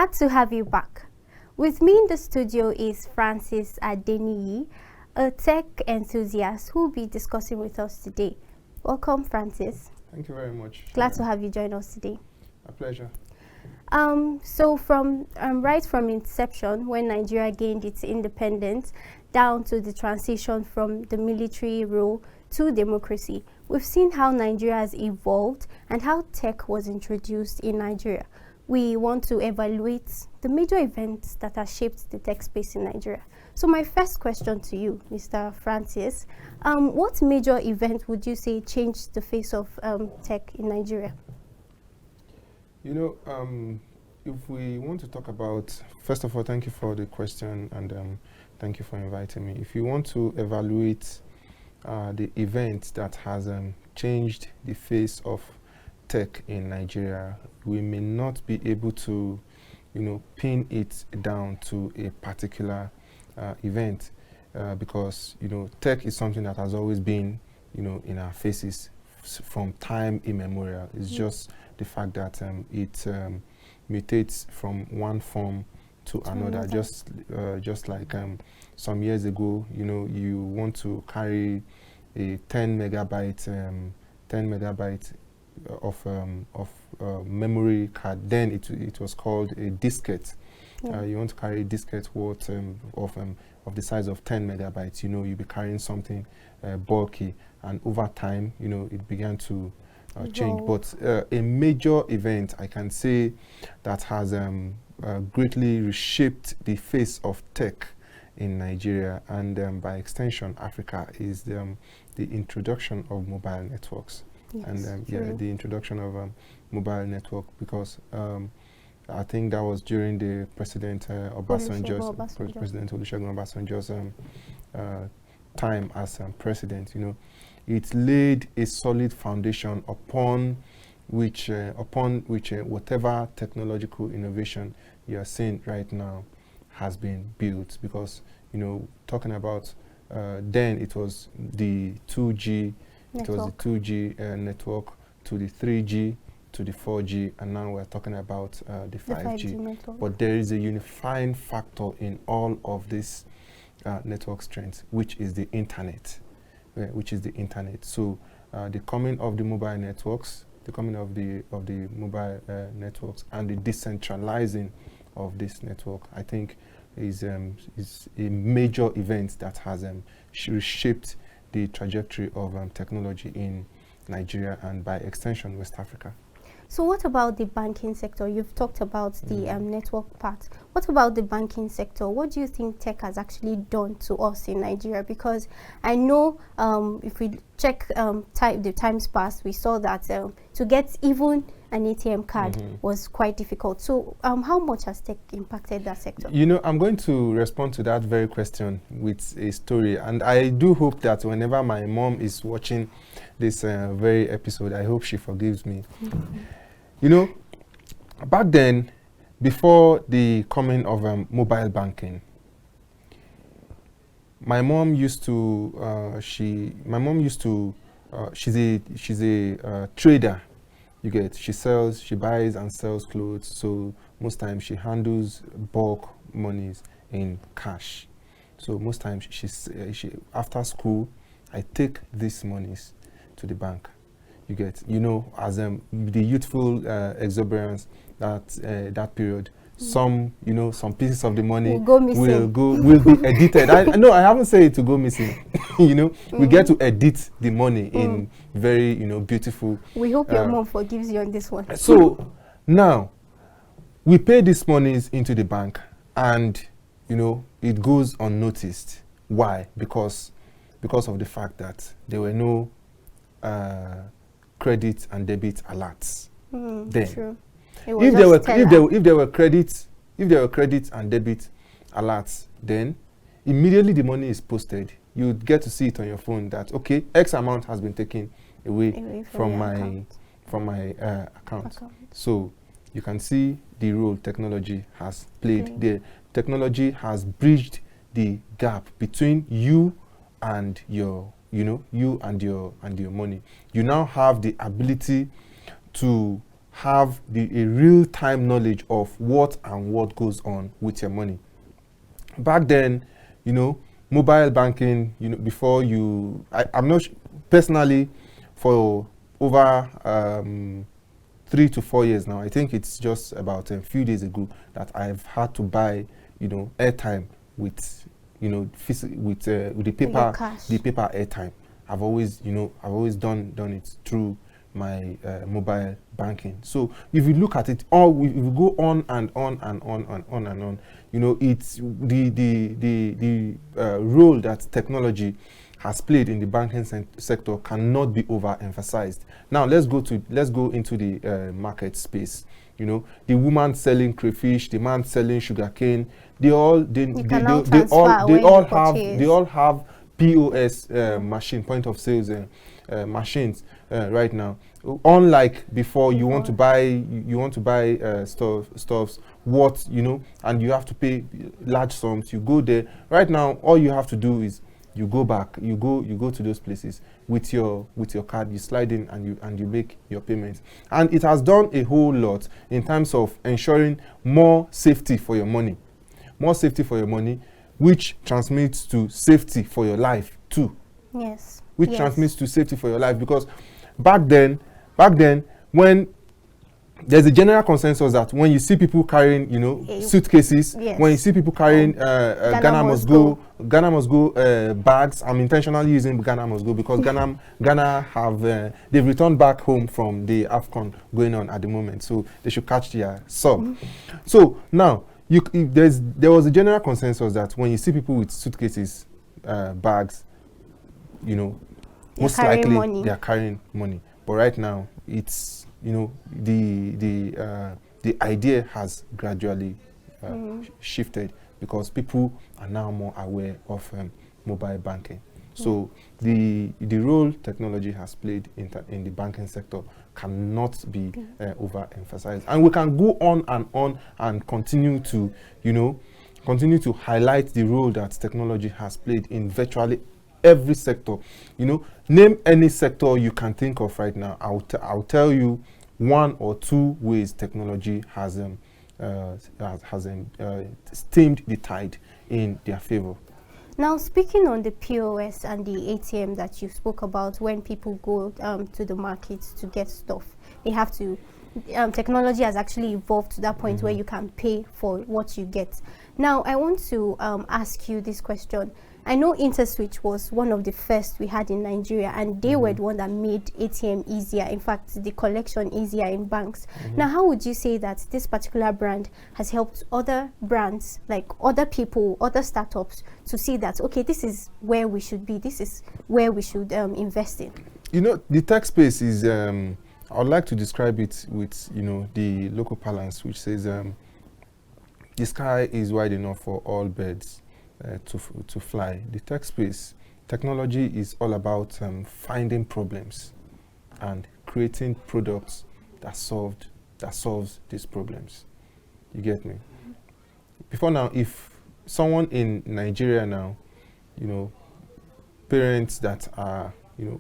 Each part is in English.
Glad to have you back. With me in the studio is Francis Adeniyi, a tech enthusiast who will be discussing with us today. Welcome, Francis. Thank you very much. Glad to have you join us today. A pleasure. So from right from inception, when Nigeria gained its independence, down to the transition from the military rule to democracy, we've seen how Nigeria has evolved and how tech was introduced in Nigeria. We want to evaluate the major events that have shaped the tech space in Nigeria. So my first question to you, Mr. Francis, what major event would you say changed the face of tech in Nigeria? You know, if we want to talk about, first of all, thank you for the question and thank you for inviting me. If you want to evaluate the event that has changed the face of tech in Nigeria, we may not be able to, pin it down to a particular event because, tech is something that has always been, in our faces from time immemorial. It's just the fact that it mutates from one form to another. Just like some years ago, you want to carry a 10 megabyte of memory card. Then it was called a diskette. Yeah. You want to carry a diskette worth of the size of 10 megabytes. You'll be carrying something bulky, and over time, it began to change. But a major event I can say that has greatly reshaped the face of tech in Nigeria and by extension Africa is the introduction of mobile networks. Yes, And the introduction of mobile network, because I think that was during the President President Olusegun Obasanjo's time as president. It laid a solid foundation upon which whatever technological innovation you are seeing right now has been built. Because talking about then it was the 2G. It was the 2G network to the 3G to the 4G, and now we're talking about the 5G. network. But there is a unifying factor in all of these network strengths, which is the internet. So the coming of the mobile networks, and the decentralizing of this network, I think, is a major event that has reshaped the trajectory of technology in Nigeria and by extension West Africa. So what about the banking sector? You've talked about the network part. What about the banking sector? What do you think tech has actually done to us in Nigeria? Because I know if we check the times past, we saw that to get even an ATM card was quite difficult. So how much has tech impacted that sector? I'm going to respond to that very question with a story. And I do hope that whenever my mom is watching this very episode, I hope she forgives me. Back then, before the coming of mobile banking, my mom used to she's a trader. She buys and sells clothes, so most times she handles bulk monies in cash. So most times she after school, I take these monies to the bank. As the youthful exuberance that period, some pieces of the money will be edited. I haven't said it to go missing. We get to edit the money in very beautiful. We hope your mom forgives you on this one. So now we pay these monies into the bank, and it goes unnoticed. Why? Because of the fact that there were no credit and debit alerts. Then True. if there were credit and debit alerts, then immediately the money is posted. You get to see it on your phone that okay, X amount has been taken away from my account. So you can see the role technology has played. The technology has bridged the gap between you and your money. You now have the ability to have a real-time knowledge of what goes on with your money. Back then, mobile banking, before I'm not personally, for over 3 to 4 years now, I think it's just about a few days ago that I've had to buy, airtime with, with the paper airtime. I've always done it through my mobile banking. So if you look at it, if you go on and on and on and on and on, it's the role that technology has played in the banking sector cannot be overemphasized. Now let's go into the market space. The woman selling crayfish, the man selling sugarcane, they all have POS machine, point of sales machines right now. Unlike before, you want to buy stuffs, and you have to pay large sums. You go there. Right now, all you have to do is you go to those places with your card. You slide in and you make your payments. And it has done a whole lot in terms of ensuring more safety for your money, which transmits to safety for your life too. Yes. Which transmits to safety for your life, because back then, when there's a general consensus that when you see people carrying, suitcases, when you see people carrying Ghana must go bags. I'm intentionally using Ghana must go because Ghana have they've returned back home from the AFCON going on at the moment, so they should catch their sub. So now there was a general consensus that when you see people with suitcases, bags, most likely they are carrying money. But right now, it's the idea has gradually shifted because people are now more aware of mobile banking. So the role technology has played in the banking sector cannot be overemphasized, and we can go on and continue to highlight the role that technology has played in virtually every sector. Name any sector you can think of right now. I'll tell you one or two ways technology has stemmed the tide in their favor. Now, speaking on the POS and the ATM that you spoke about, when people go to the market to get stuff, they have to. Technology has actually evolved to that point where you can pay for what you get. Now, I want to ask you this question. I know InterSwitch was one of the first we had in Nigeria, and they were the one that made ATM easier. In fact, the collection easier in banks. Now, how would you say that this particular brand has helped other brands, like other people, other startups, to see that, okay, this is where we should be, this is where we should invest in? The tech space is, I would like to describe it with, the local parlance, which says, the sky is wide enough for all birds to fly. The tech space, technology is all about finding problems and creating products that solves these problems. You get me? Before now, if someone in Nigeria now, parents that are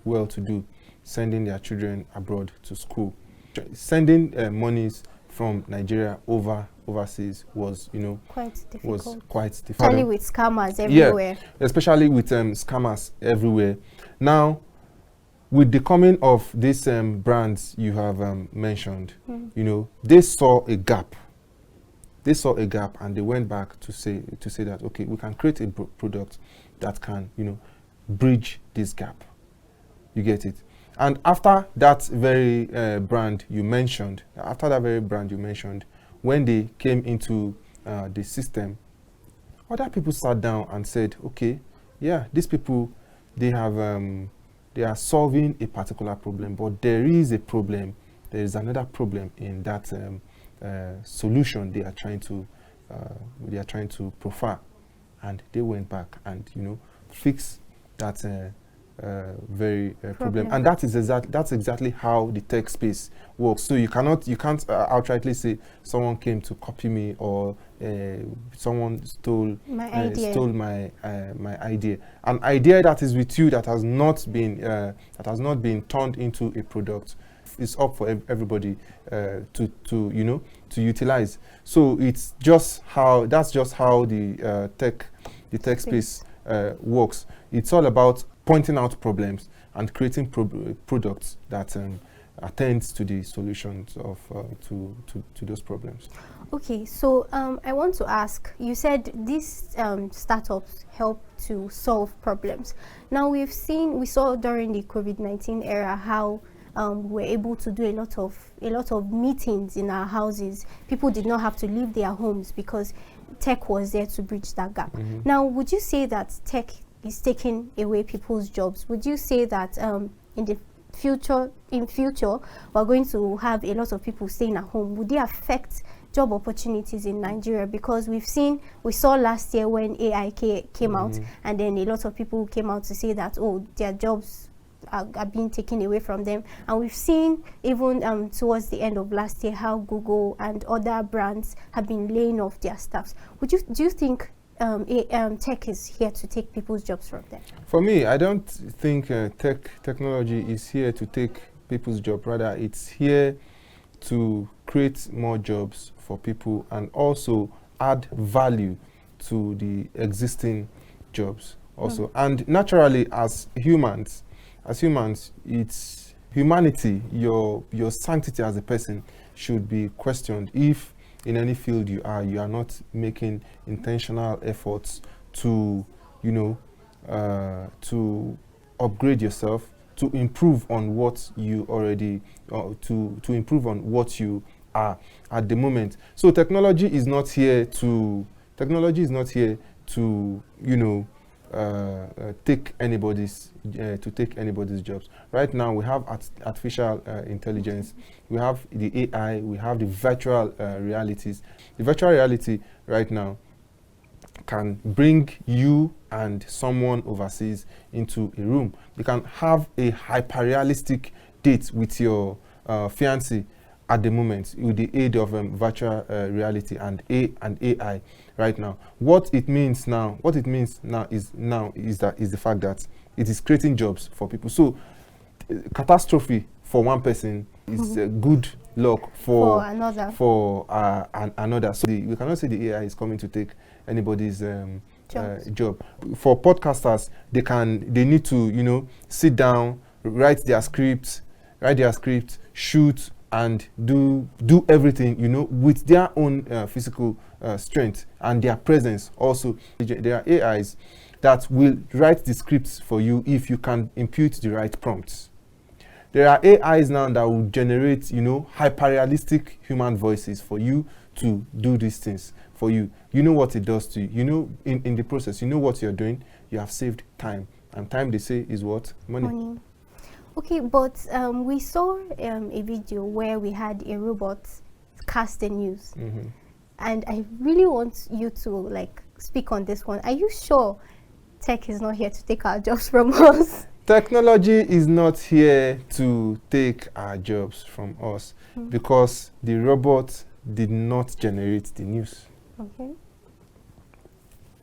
well-to-do, sending their children abroad to school, sending monies from Nigeria overseas was quite difficult. Especially with scammers everywhere. Yeah, especially with scammers everywhere. Now, with the coming of these brands you have mentioned, they saw a gap. They saw a gap, and they went back to say that, okay, we can create a product that can bridge this gap. You get it? And after that very brand you mentioned, when they came into the system, other people sat down and said, okay, yeah, these people, they are solving a particular problem, but there is a problem. There is another problem in that solution they are trying to profile, and they went back and fixed that very problem. And that's exactly how the tech space works. So you can't outrightly say someone came to copy me, or someone stole my idea. An idea that is with you, that has not been turned into a product, is up for everybody to utilize. So it's just how the tech space works. It's all about pointing out problems and creating products that attends to the solutions of to those problems. Okay, so I want to ask, you said these startups help to solve problems. Now we saw during the COVID-19 era how we're able to do a lot of meetings in our houses. People did not have to leave their homes because tech was there to bridge that gap. Now, would you say that tech is taking away people's jobs? Would you say that in future we're going to have a lot of people staying at home? Would they affect job opportunities in Nigeria? Because we saw last year when AI came out, and then a lot of people came out to say that, oh, their jobs are being taken away from them. And we've seen even towards the end of last year how Google and other brands have been laying off their staffs. Do you think tech is here to take people's jobs from them? For me, I don't think technology is here to take people's job. Rather, it's here to create more jobs for people and also add value to the existing jobs also. And naturally, as humans, it's humanity, your sanctity as a person should be questioned if in any field you are not making intentional efforts to to upgrade yourself, to improve on what you already to improve on what you are at the moment. So technology is not here to take anybody's jobs. Right now we have artificial intelligence, we have the AI, we have the virtual realities. The virtual reality right now can bring you and someone overseas into a room. You can have a hyper-realistic date with your fiancé at the moment with the aid of virtual reality and AI right now. What it means now is the fact that it is creating jobs for people. So catastrophe for one person is good luck for another. So we cannot say the AI is coming to take anybody's job. For podcasters, they need to sit down, write their scripts, shoot, and do everything with their own physical strength and their presence. Also, there are AIs that will write the scripts for you if you can input the right prompts. There are AIs now that will generate hyper-realistic human voices for you to do these things for you. You know what it does to you. In the process, you know what you're doing. You have saved time, and time, they say, is what? Money. Okay, but we saw a video where we had a robot cast the news, and I really want you to speak on this one. Are you sure tech is not here to take our jobs from us? Technology is not here to take our jobs from us because the robot did not generate the news. Okay.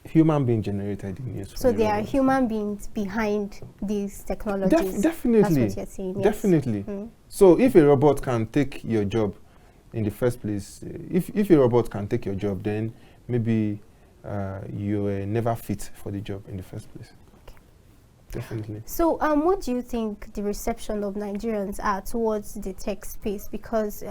Human being generated the news. So there are human beings behind these technologies. Definitely. That's what you're saying. Yes. Definitely. So if a robot can take your job in the first place, if a robot can take your job, then maybe you were never fit for the job in the first place. Definitely. So what do you think the reception of Nigerians are towards the tech space? Because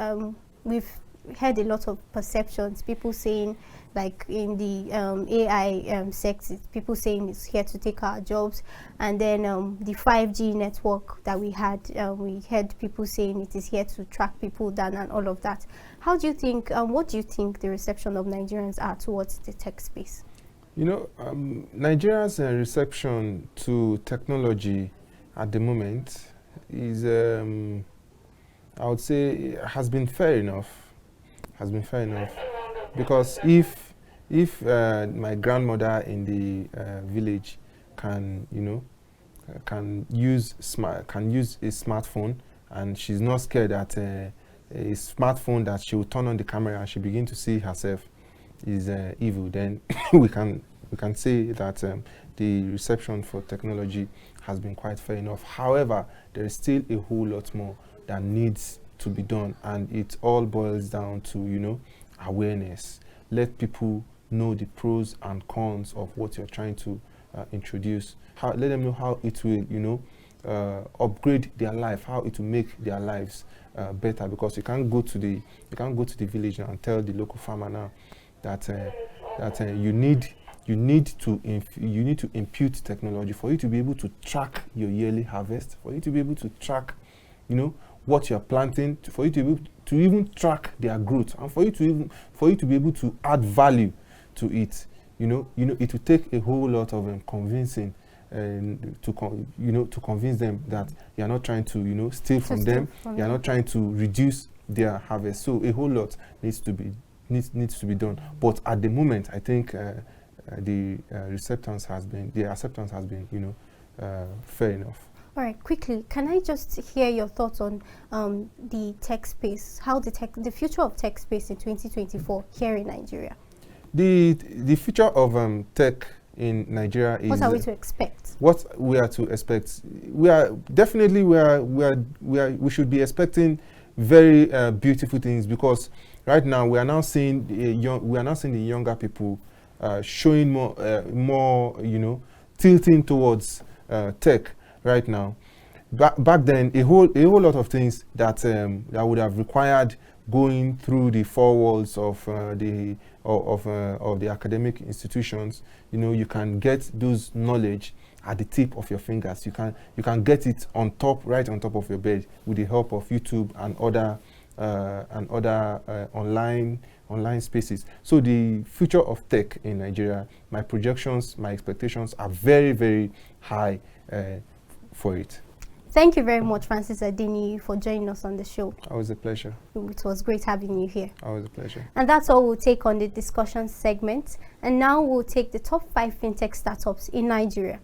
we've heard a lot of perceptions, people saying, like in the AI sector, people saying it's here to take our jobs. And then the 5G network that we heard people saying it is here to track people down and all of that. How do you think, what do you think the reception of Nigerians are towards the tech space? Nigeria's reception to technology at the moment is, I would say, has been fair enough. Because if my grandmother in the village can use a smartphone, and she's not scared that a smartphone that she will turn on the camera and she begin to see herself is evil, then we can say that the reception for technology has been quite fair enough. However, there is still a whole lot more that needs to be done, and it all boils down to, you know, awareness. Let people know the pros and cons of what you're trying to introduce. Let them know how it will, you know, upgrade their life, how it will make their lives better. Because you can't go to the village now and tell the local farmer now that you need to impute technology for you to be able to track your yearly harvest, for you to be able to track, you know, what you're planting, for you to be able to even track their growth, and for you to be able to add value to it. You know, it will take a whole lot of convincing, to convince them that you're not trying to, you know, steal from them. You're not trying to reduce their harvest. So a whole lot needs to be done. But at the moment, I think the acceptance has been, you know, fair enough. All right, quickly, can I just hear your thoughts on the tech space, how the future of tech space in 2024 here in Nigeria? The future of tech in Nigeria is, what are we to expect? What we are to expect, we should be expecting very beautiful things, because right now we are now seeing the younger people showing more, you know, tilting towards tech right now. Back then, a whole lot of things that would have required going through the four walls of the academic institutions. You know, you can get those knowledge at the tip of your fingers. You can get it right on top of your bed with the help of YouTube and other online spaces. So the future of tech in Nigeria, my projections, my expectations are very, very high for it. Thank you very much, Francis Adeniyi, for joining us on the show. Always a pleasure. It was great having you here. Always a pleasure. And that's all we'll take on the discussion segment. And now we'll take the top 5 fintech startups in Nigeria.